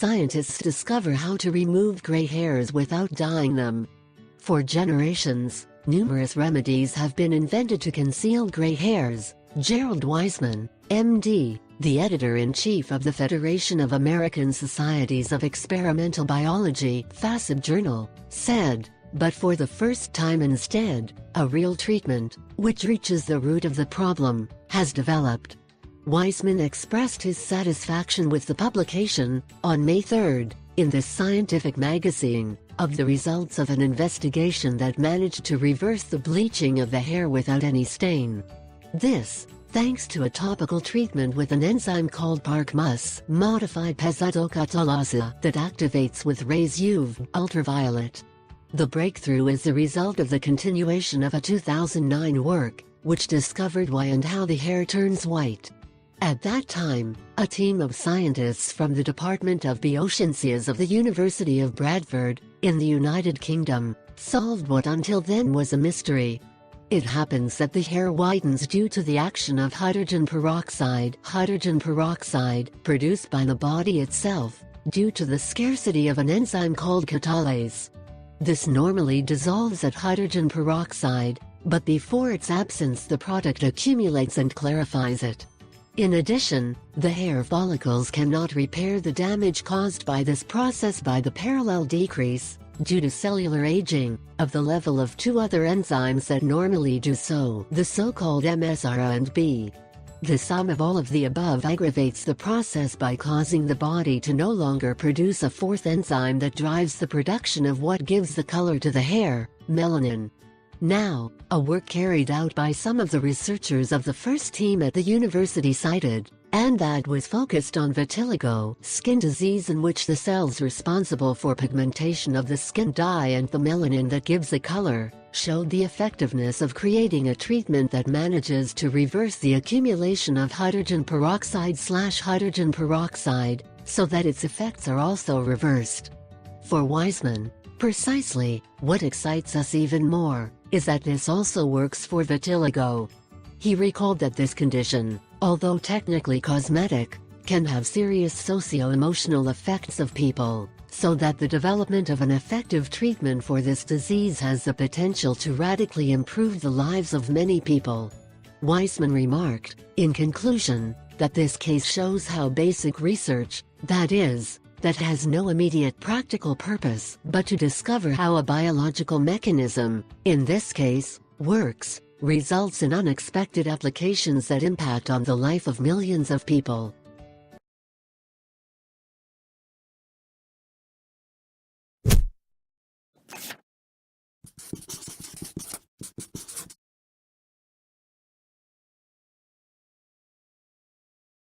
scientists discover how to remove gray hairs without dyeing them. For generations, numerous remedies have been invented to conceal gray hairs. Gerald Wiseman, MD, the editor-in-chief of the Federation of American Societies of Experimental Biology, FASEB Journal, said, but for the first time instead, a real treatment, which reaches the root of the problem, has developed. Wiseman expressed his satisfaction with the publication, on May 3, in this scientific magazine, of the results of an investigation that managed to reverse the bleaching of the hair without any stain. This, thanks to a topical treatment with an enzyme called PARK-MUS, modified pezidocatalase, that activates with rays UV, ultraviolet. The breakthrough is the result of the continuation of a 2009 work, which discovered why and how the hair turns white. At that time, a team of scientists from the Department of Biosciences of the University of Bradford, in the United Kingdom, solved what until then was a mystery. It happens that the hair whitens due to the action of hydrogen peroxide produced by the body itself, due to the scarcity of an enzyme called catalase. This normally dissolves at hydrogen peroxide, but before its absence the product accumulates and clarifies it. In addition, the hair follicles cannot repair the damage caused by this process by the parallel decrease, due to cellular aging, of the level of two other enzymes that normally do so, the so-called MSRA and B. The sum of all of the above aggravates the process by causing the body to no longer produce a fourth enzyme that drives the production of what gives the color to the hair, melanin. Now, a work carried out by some of the researchers of the first team at the university cited, and that was focused on vitiligo, skin disease in which the cells responsible for pigmentation of the skin die and the melanin that gives the color, showed the effectiveness of creating a treatment that manages to reverse the accumulation of hydrogen peroxide, so that its effects are also reversed. For Wiseman, precisely, what excites us even more, is that this also works for vitiligo. He recalled that this condition, although technically cosmetic, can have serious socio-emotional effects of people, so that the development of an effective treatment for this disease has the potential to radically improve the lives of many people. Wiseman remarked, in conclusion, that this case shows how basic research, that has no immediate practical purpose but to discover how a biological mechanism, in this case, works, results in unexpected applications that impact on the life of millions of people.